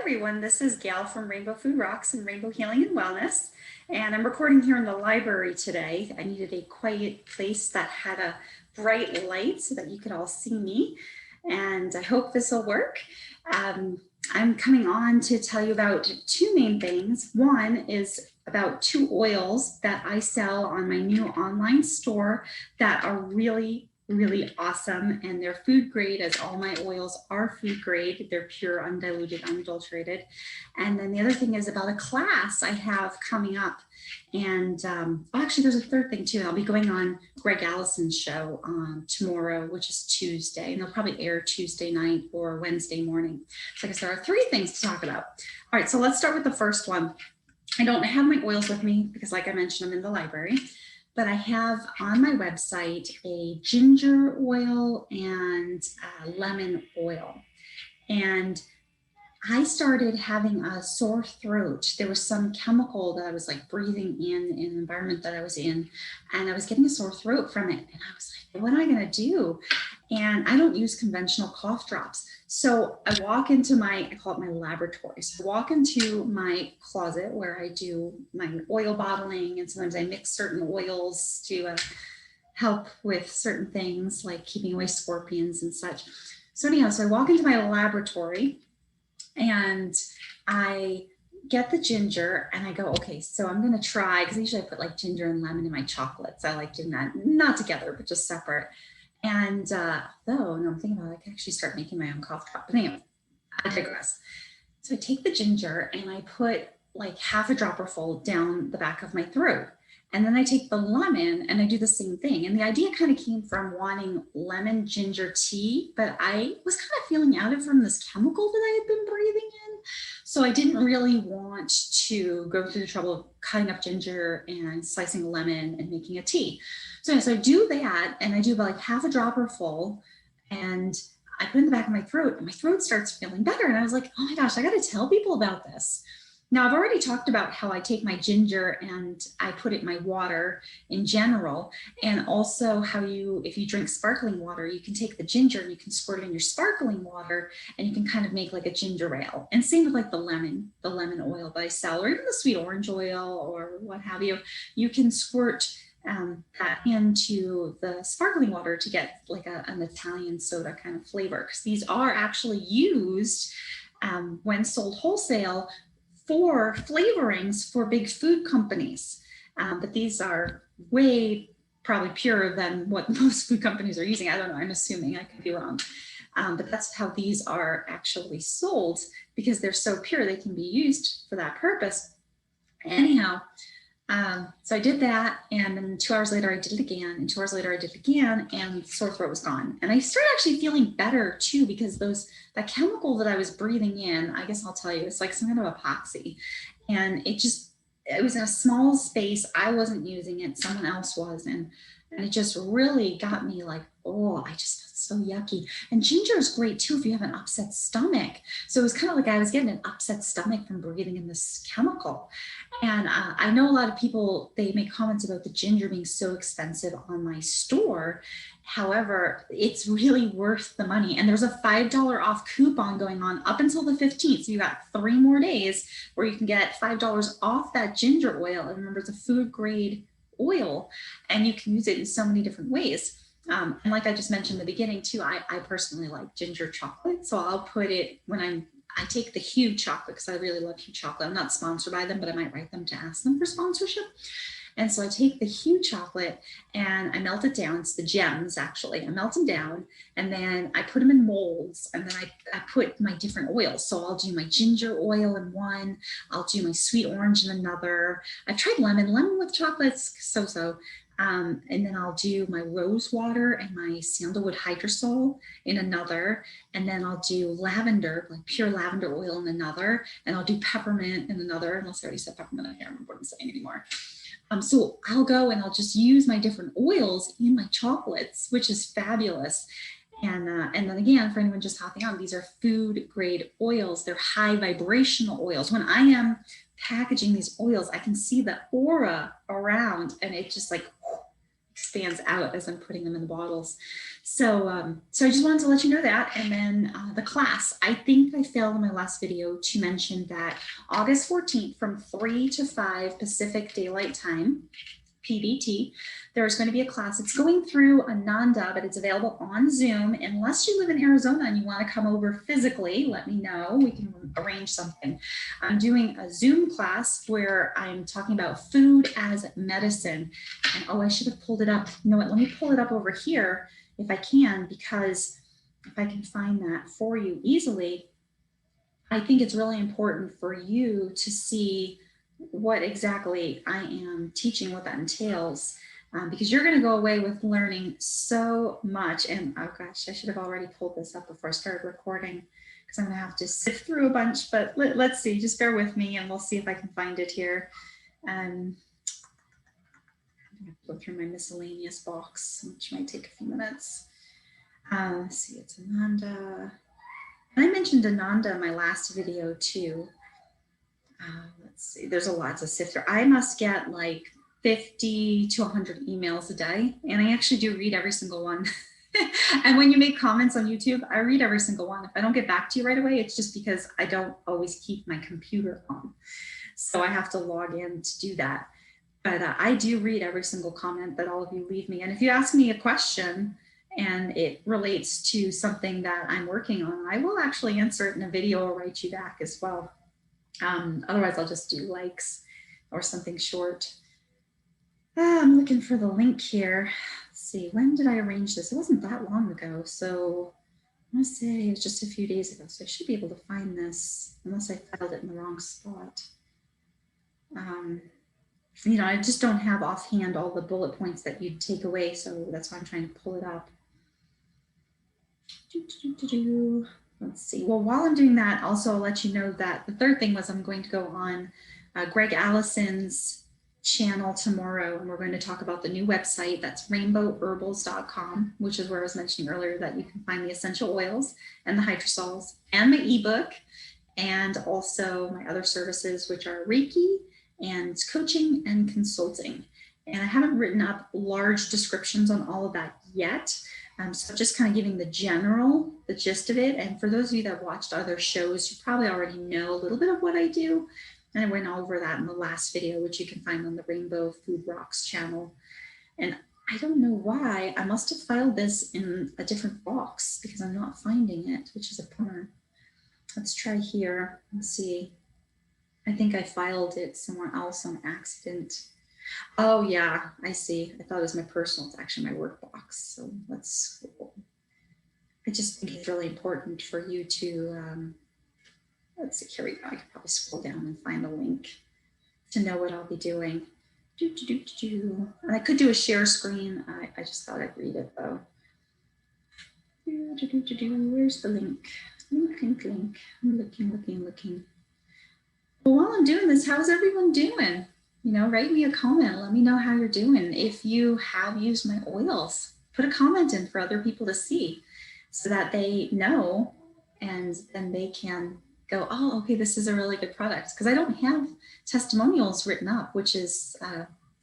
everyone, this is Gail from Rainbow Food Rocks and Rainbow Healing and Wellness, and I'm recording here in the library today. I needed a quiet place that had a bright light so that you could all see me, and I hope this will work. I'm coming on to tell you about two main things. One is about two oils that I sell on my new online store that are really awesome, and they're food grade, as all my oils are food grade. They're pure, undiluted, unadulterated. And then the other thing is about a class I have coming up. And actually there's a third thing too. I'll be going on Greg Allison's show tomorrow, which is Tuesday, and they'll probably air Tuesday night or Wednesday morning. So I guess there are three things to talk about. All right, so let's start with the first one. I don't have my oils with me because, like I mentioned, I'm in the library. But I have on my website a ginger oil and lemon oil. And I started having a sore throat. There was some chemical that I was like breathing in the environment that I was in, and I was getting a sore throat from it. And I was like, what am I gonna do? And I don't use conventional cough drops. So I walk into I call it my laboratory. So I walk into my closet where I do my oil bottling, and sometimes I mix certain oils to help with certain things like keeping away scorpions and such. So anyhow, so I walk into my laboratory and I get the ginger and I go, okay, so I'm going to try, because usually I put like ginger and lemon in my chocolates. I like doing that, not together, but just separate. And though, no, I'm thinking about it, I can actually start making my own cough drop. But anyway, I digress. So I take the ginger and I put like half a dropper full down the back of my throat. And then I take the lemon and I do the same thing. And the idea kind of came from wanting lemon ginger tea, but I was kind of feeling out of from this chemical that I had been breathing in. So I didn't really want to go through the trouble of cutting up ginger and slicing lemon and making a tea. So I do that, and I do about like half a dropper full, and I put it in the back of my throat, and my throat starts feeling better. And I was like, oh my gosh, I got to tell people about this. Now, I've already talked about how I take my ginger and I put it in my water in general, and also how if you drink sparkling water, you can take the ginger and you can squirt it in your sparkling water, and you can kind of make like a ginger ale. And same with like the lemon oil that I sell, or even the sweet orange oil or what have you. You can squirt that into the sparkling water to get like an Italian soda kind of flavor, because these are actually used when sold wholesale for flavorings for big food companies. But these are way probably purer than what most food companies are using. I don't know, I'm assuming, I could be wrong. But that's how these are actually sold, because they're so pure, they can be used for that purpose. Anyhow, so I did that, and then 2 hours later I did it again, and 2 hours later I did it again, and the sore throat was gone. And I started actually feeling better too, because that chemical that I was breathing in, I guess I'll tell you, it's like some kind of epoxy, and it was in a small space. I wasn't using it, someone else was, and it just really got me like, oh, I just felt so yucky. And ginger is great too if you have an upset stomach. So it was kind of like I was getting an upset stomach from breathing in this chemical. And I know a lot of people, they make comments about the ginger being so expensive on my store. However, it's really worth the money. And there's a $5 off coupon going on up until the 15th. So you got 3 more days where you can get $5 off that ginger oil. And remember, it's a food grade oil, and you can use it in so many different ways. And like I just mentioned in the beginning too, I personally like ginger chocolate. So I'll put it when I take the Hue chocolate, because I really love Hue chocolate. I'm not sponsored by them, but I might write them to ask them for sponsorship. And so I take the Hue chocolate and I melt it down. It's the gems, actually. I melt them down, and then I put them in molds, and then I put my different oils. So I'll do my ginger oil in one. I'll do my sweet orange in another. I've tried lemon with chocolates, so. And then I'll do my rose water and my sandalwood hydrosol in another. And then I'll do lavender, like pure lavender oil in another. And I'll do peppermint in another, unless I already said peppermint. I can't remember what I'm saying anymore. So I'll go and I'll just use my different oils in my chocolates, which is fabulous. And then again, for anyone just hopping on, these are food grade oils. They're high vibrational oils. When I am packaging these oils, I can see the aura around, and it just like expands out as I'm putting them in the bottles. So, so I just wanted to let you know that. And then the class, I think I failed in my last video to mention that August 14th from 3 to 5 Pacific Daylight Time, PDT, there's going to be a class. It's going through Ananda, but it's available on Zoom. Unless you live in Arizona and you want to come over physically, let me know. We can arrange something. I'm doing a Zoom class where I'm talking about food as medicine. And oh, I should have pulled it up. You know what? Let me pull it up over here if I can, because if I can find that for you easily, I think it's really important for you to see what exactly I am teaching, what that entails, because you're going to go away with learning so much. And oh gosh, I should have already pulled this up before I started recording, because I'm going to have to sift through a bunch, but let's see, just bear with me and we'll see if I can find it here. I'm going to go through my miscellaneous box, which might take a few minutes. Let's see, it's Ananda. And I mentioned Ananda in my last video too. Let's see, there's a lot to sift through. I must get like 50 to 100 emails a day, and I actually do read every single one. And when you make comments on YouTube, I read every single one. If I don't get back to you right away, it's just because I don't always keep my computer on. So I have to log in to do that. But I do read every single comment that all of you leave me. And if you ask me a question and it relates to something that I'm working on, I will actually answer it in a video or write you back as well. Otherwise, I'll just do likes or something short. I'm looking for the link here. Let's see, when did I arrange this? It wasn't that long ago. So I want to say it was just a few days ago. So I should be able to find this unless I filed it in the wrong spot. You know, I just don't have offhand all the bullet points that you'd take away. So that's why I'm trying to pull it up. Let's see. Well, while I'm doing that, also I'll let you know that the third thing was I'm going to go on Greg Allison's channel tomorrow, and we're going to talk about the new website. That's rainbowherbals.com, which is where I was mentioning earlier that you can find the essential oils and the hydrosols and my ebook, and also my other services, which are Reiki and coaching and consulting. And I haven't written up large descriptions on all of that yet. So just kind of giving the gist of it. And for those of you that watched other shows, you probably already know a little bit of what I do. And I went over that in the last video, which you can find on the Rainbow Food Rocks channel. And I don't know why, I must have filed this in a different box because I'm not finding it, which is a bummer. Let's try here and see. I think I filed it somewhere else on accident. Oh yeah, I see. I thought it was my personal. It's actually my work box. So let's scroll. I just think it's really important for you to, let's see, here we go. I could probably scroll down and find the link to know what I'll be doing. And I could do a share screen. I just thought I'd read it though. Where's the link? Link. I'm looking. Well, while I'm doing this, how's everyone doing? You know, write me a comment. Let me know how you're doing. If you have used my oils, put a comment in for other people to see so that they know, and then they can go, oh, okay, this is a really good product. Because I don't have testimonials written up, which is,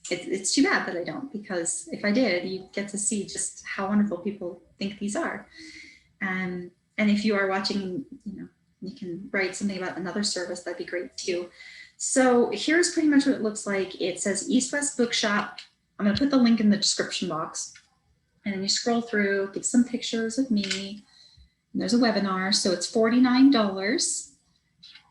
it's too bad that I don't, because if I did, you get to see just how wonderful people think these are. And if you are watching, you know, you can write something about another service, that'd be great too. So here's pretty much what it looks like. It says East West Bookshop. I'm going to put the link in the description box. And then you scroll through, get some pictures of me. And there's a webinar. So it's $49.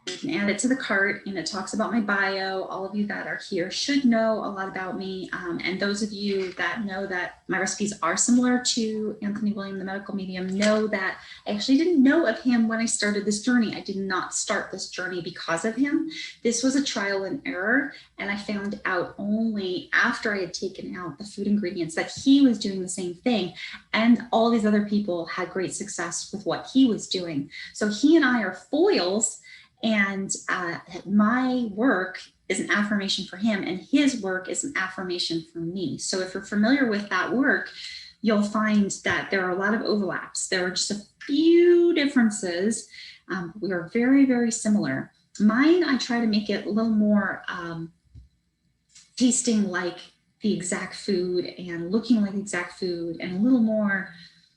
You can add it to the cart, and it talks about my bio. All of you that are here should know a lot about me. And those of you that know that my recipes are similar to Anthony William, the medical medium, know that I actually didn't know of him when I started this journey. I did not start this journey because of him. This was a trial and error. And I found out only after I had taken out the food ingredients that he was doing the same thing. And all these other people had great success with what he was doing. So he and I are foils. And my work is an affirmation for him, and his work is an affirmation for me. So if you're familiar with that work, you'll find that there are a lot of overlaps. There are just a few differences. We are very, very similar. Mine, I try to make it a little more tasting like the exact food and looking like the exact food and a little more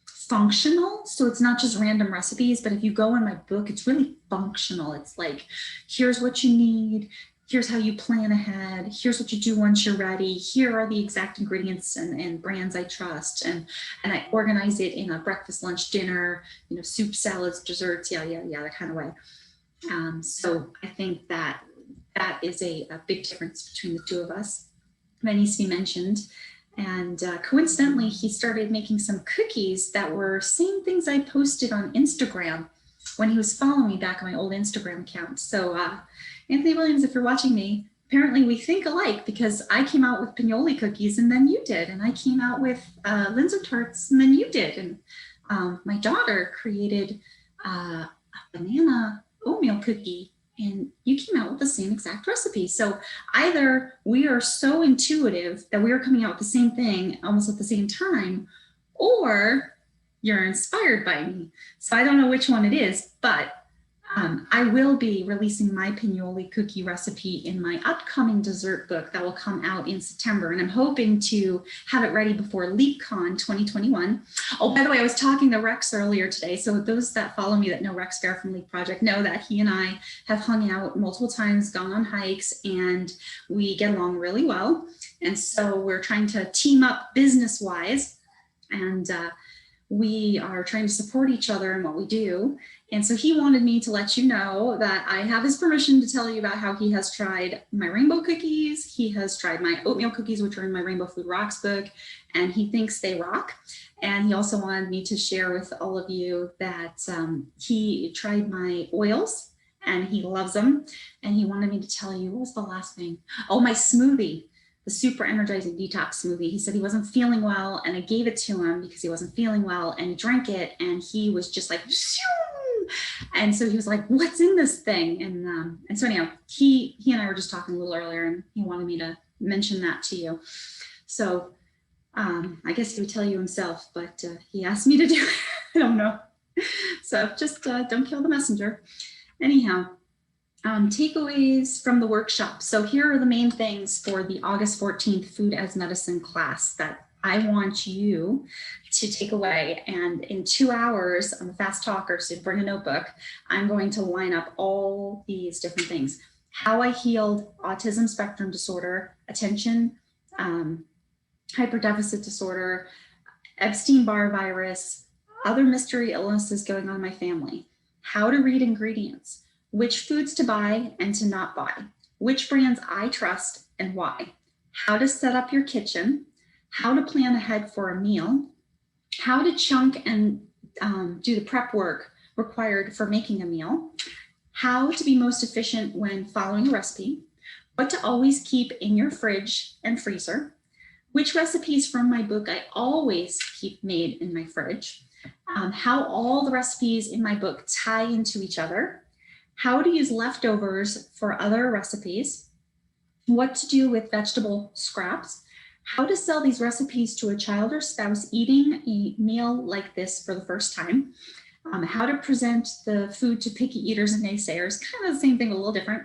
functional. So it's not just random recipes, but if you go in my book, it's really functional. It's like, here's what you need. Here's how you plan ahead. Here's what you do once you're ready. Here are the exact ingredients and brands I trust. And I organize it in a breakfast, lunch, dinner, you know, soup, salads, desserts, yeah, that kind of way. So I think that is a big difference between the two of us. That needs to be mentioned. And coincidentally, he started making some cookies that were same things I posted on Instagram when he was following me back on my old Instagram account. So Anthony Williams, if you're watching me, apparently we think alike, because I came out with pinoli cookies and then you did. And I came out with Linzer tarts and then you did. And my daughter created a banana oatmeal cookie and you came out with the same exact recipe. So either we are so intuitive that we are coming out with the same thing almost at the same time, or you're inspired by me. So I don't know which one it is, but I will be releasing my pinoli cookie recipe in my upcoming dessert book that will come out in September. And I'm hoping to have it ready before LeapCon 2021. Oh, by the way, I was talking to Rex earlier today. So those that follow me that know Rex Fair from Leap Project know that he and I have hung out multiple times, gone on hikes, and we get along really well. And so we're trying to team up business-wise, and we are trying to support each other in what we do. And so he wanted me to let you know that I have his permission to tell you about how he has tried my rainbow cookies. He has tried my oatmeal cookies, which are in my Rainbow Food Rocks book, and he thinks they rock. And he also wanted me to share with all of you that he tried my oils and he loves them. And he wanted me to tell you, what was the last thing? Oh, my smoothie. The super energizing detox smoothie. He said he wasn't feeling well, and I gave it to him because he wasn't feeling well, and he drank it, and he was just like, shoo! And so he was like, "What's in this thing?" And so anyhow, he and I were just talking a little earlier, and he wanted me to mention that to you. So I guess he would tell you himself, but he asked me to do it. I don't know. So just don't kill the messenger. Anyhow. Takeaways from the workshop. So here are the main things for the August 14th Food as Medicine class that I want you to take away. And in 2 hours, I'm a fast talker, so bring a notebook. I'm going to line up all these different things. How I healed autism spectrum disorder, attention, hyperdeficit disorder, Epstein-Barr virus, other mystery illnesses going on in my family, how to read ingredients, which foods to buy and to not buy, which brands I trust and why, how to set up your kitchen, how to plan ahead for a meal, how to chunk and do the prep work required for making a meal, how to be most efficient when following a recipe, what to always keep in your fridge and freezer, which recipes from my book I always keep made in my fridge, how all the recipes in my book tie into each other, how to use leftovers for other recipes, what to do with vegetable scraps, how to sell these recipes to a child or spouse eating a meal like this for the first time, how to present the food to picky eaters and naysayers, kind of the same thing, a little different,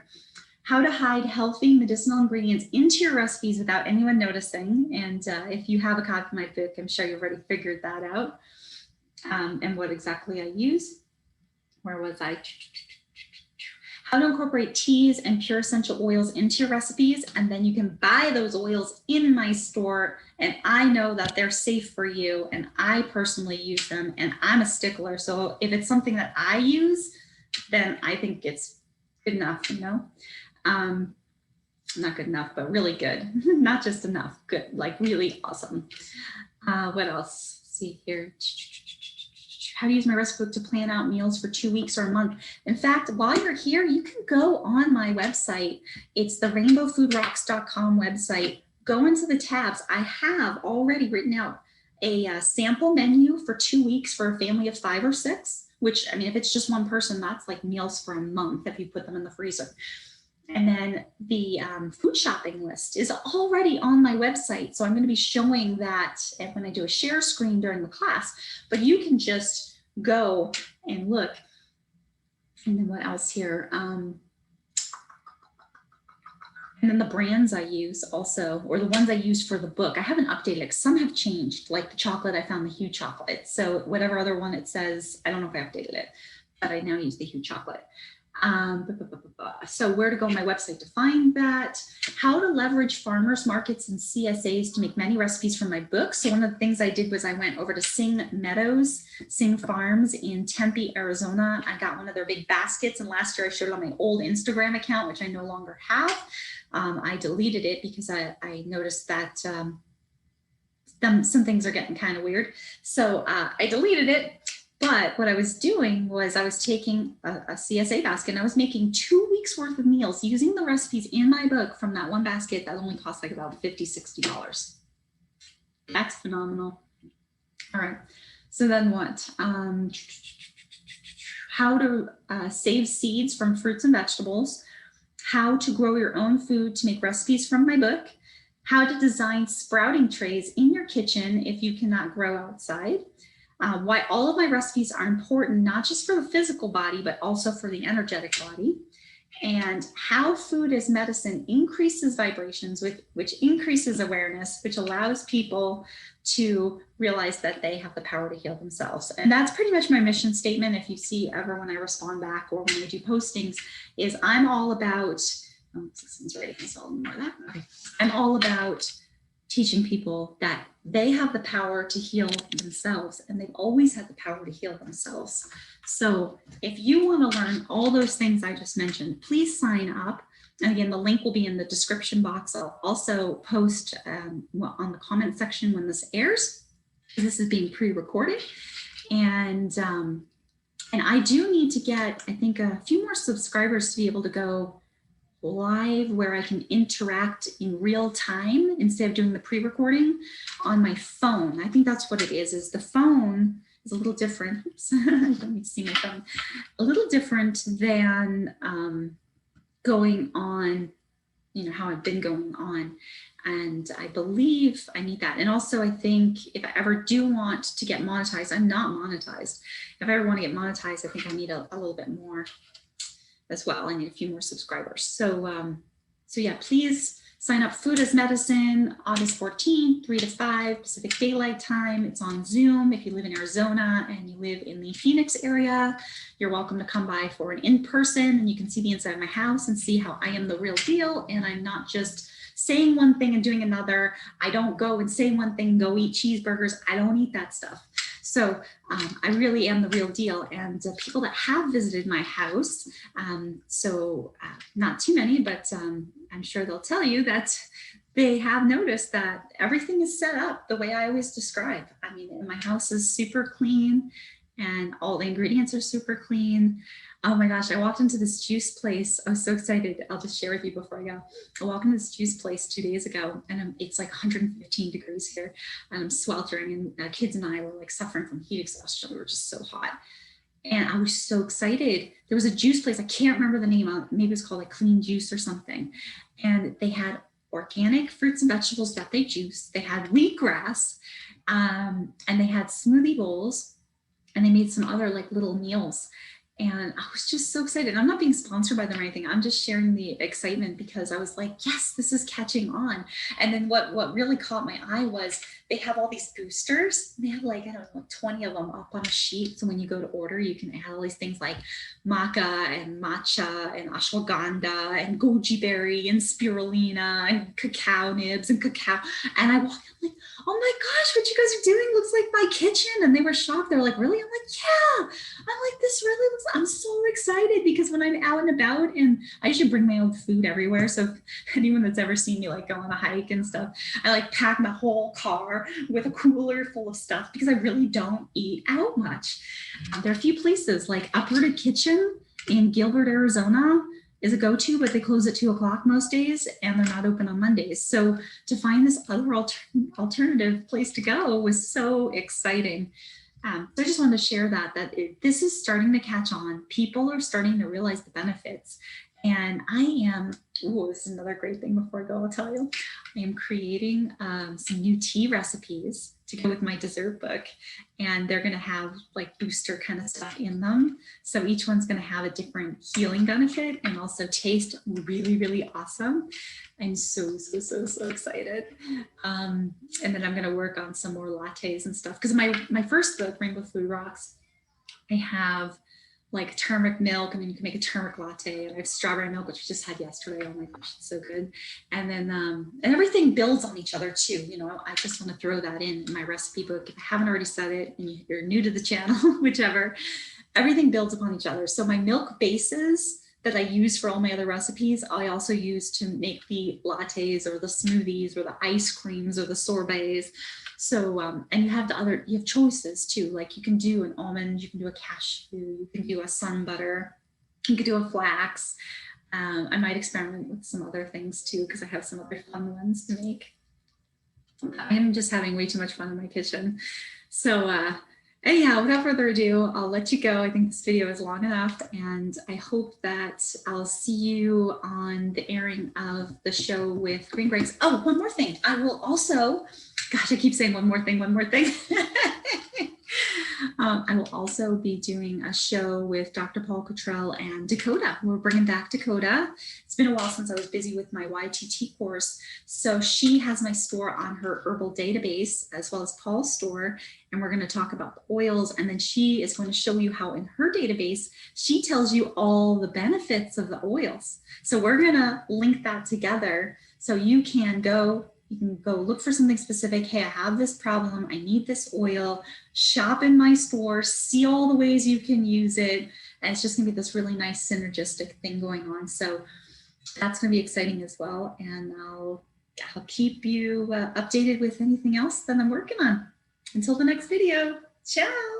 how to hide healthy medicinal ingredients into your recipes without anyone noticing. And if you have a copy of my book, I'm sure you've already figured that out, and what exactly I use. Where was I? How to incorporate teas and pure essential oils into your recipes, and then you can buy those oils in my store, and I know that they're safe for you, and I personally use them, and I'm a stickler, so if it's something that I use, then I think it's good enough, you know? Not good enough, but really good. Not just enough, good, like really awesome. What else? Let's see here. How to use my recipe book to plan out meals for 2 weeks or a month. In fact, while you're here, you can go on my website. It's the rainbowfoodrocks.com website. Go into the tabs. I have already written out a sample menu for 2 weeks for a family of 5 or 6, which, I mean, if it's just one person, that's like meals for a month if you put them in the freezer. And then the food shopping list is already on my website. So I'm going to be showing that when I do a share screen during the class, but you can just go and look. And then what else here? And then the brands I use also, or the ones I used for the book, I haven't updated it. Some have changed, like the chocolate, I found the Hue chocolate. So whatever other one it says, I don't know if I updated it, but I now use the Hue chocolate. So where to go on my website to find that, how to leverage farmers markets and CSAs to make many recipes from my book. So one of the things I did was I went over to Sing Meadows, Sing Farms in Tempe, Arizona. I got one of their big baskets, and last year I showed it on my old Instagram account, which I no longer have. I deleted it because I noticed that some things are getting kind of weird. So I deleted it. But what I was doing was I was taking a CSA basket and I was making 2 weeks worth of meals using the recipes in my book from that one basket that only cost like about $50, $60. That's phenomenal. All right. So then what? How to save seeds from fruits and vegetables, how to grow your own food to make recipes from my book, how to design sprouting trays in your kitchen if you cannot grow outside, why all of my recipes are important, not just for the physical body, but also for the energetic body, and how food as medicine increases vibrations, which increases awareness, which allows people to realize that they have the power to heal themselves. And that's pretty much my mission statement. If you see ever when I respond back or when I do postings, is I'm all about, this one's ready, so I'll ignore that. Okay. I'm all about teaching people that they have the power to heal themselves, and they've always had the power to heal themselves. So if you want to learn all those things I just mentioned, please sign up. And again, the link will be in the description box. I'll also post on the comment section when this airs. This is being pre-recorded. And I do need to get, I think, a few more subscribers to be able to go live where I can interact in real time instead of doing the pre-recording on my phone. I think that's what it is the phone is a little different. Oops, I don't need to see my phone. A little different than going on, how I've been going on. And I believe I need that. And also I think if I ever do want to get monetized, I'm not monetized. If I ever want to get monetized, I think I need a little bit more as well. I need a few more subscribers. So yeah, please sign up. Food as Medicine, August 14th, 3 to 5 Pacific Daylight Time. It's on Zoom. If you live in Arizona and you live in the Phoenix area, you're welcome to come by for an in-person, and you can see the inside of my house and see how I am the real deal. And I'm not just saying one thing and doing another. I don't go and say one thing, go eat cheeseburgers. I don't eat that stuff. So I really am the real deal. And people that have visited my house, not too many, but I'm sure they'll tell you that they have noticed that everything is set up the way I always describe. I mean, my house is super clean and all the ingredients are super clean. Oh my gosh, I walked into this juice place. I was so excited. I'll just share with you before I go. I walked into this juice place 2 days ago, and it's like 115 degrees here, and I'm sweltering, and kids and I were like suffering from heat exhaustion. We were just so hot. And I was so excited. There was a juice place. I can't remember the name of it. Maybe it's called like Clean Juice or something. And they had organic fruits and vegetables that they juiced. They had wheatgrass, and they had smoothie bowls, and they made some other like little meals. And I was just so excited. I'm not being sponsored by them or anything. I'm just sharing the excitement because I was like, yes, this is catching on. And then what really caught my eye was they have all these boosters. They have like, I don't know, like 20 of them up on a sheet. So when you go to order, you can add all these things like maca and matcha and ashwagandha and goji berry and spirulina and cacao nibs and cacao. And I walked in like, oh my gosh, what you guys are doing looks like my kitchen. And they were shocked. They were like, really? I'm like, yeah. I'm like, this really looks, I'm so excited because when I'm out and about, and I usually bring my own food everywhere. So if anyone that's ever seen me like go on a hike and stuff, I like pack my whole car with a cooler full of stuff because I really don't eat out much. There are a few places like Uprooted Kitchen in Gilbert, Arizona is a go-to, but they close at 2 o'clock most days and they're not open on Mondays. So to find this other alternative place to go was so exciting. So I just wanted to share this is starting to catch on. People are starting to realize the benefits. And I am, this is another great thing before I go, I'll tell you. I am creating some new tea recipes to go with my dessert book, and they're going to have like booster kind of stuff in them. So each one's going to have a different healing benefit and also taste really, really awesome. I'm so excited. And then I'm going to work on some more lattes and stuff, because my first book, Rainbow Food Rocks, I have like turmeric milk. I mean, you can make a turmeric latte, and I have strawberry milk, which we just had yesterday. Oh my gosh, it's so good. And then, and everything builds on each other too. You know, I just want to throw that in my recipe book. If I haven't already said it and you're new to the channel, whichever, everything builds upon each other. So my milk bases that I use for all my other recipes, I also use to make the lattes or the smoothies or the ice creams or the sorbets. So, and you have choices too. Like you can do an almond, you can do a cashew, you can do a sun butter, you could do a flax. I might experiment with some other things too, because I have some other fun ones to make. I am just having way too much fun in my kitchen. So, anyhow, without further ado, I'll let you go. I think this video is long enough, and I hope that I'll see you on the airing of the show with Green Grapes. Oh, one more thing. I will also, gosh, I keep saying one more thing. I will also be doing a show with Dr. Paul Cottrell and Dakota. We're bringing back Dakota. It's been a while since I was busy with my YTT course. So she has my store on her herbal database, as well as Paul's store. And we're going to talk about the oils. And then she is going to show you how in her database, she tells you all the benefits of the oils. So we're going to link that together so you can go look for something specific. Hey, I have this problem. I need this oil. Shop in my store, see all the ways you can use it. And it's just gonna be this really nice synergistic thing going on. So that's gonna be exciting as well. And I'll keep you updated with anything else that I'm working on. Until the next video, ciao.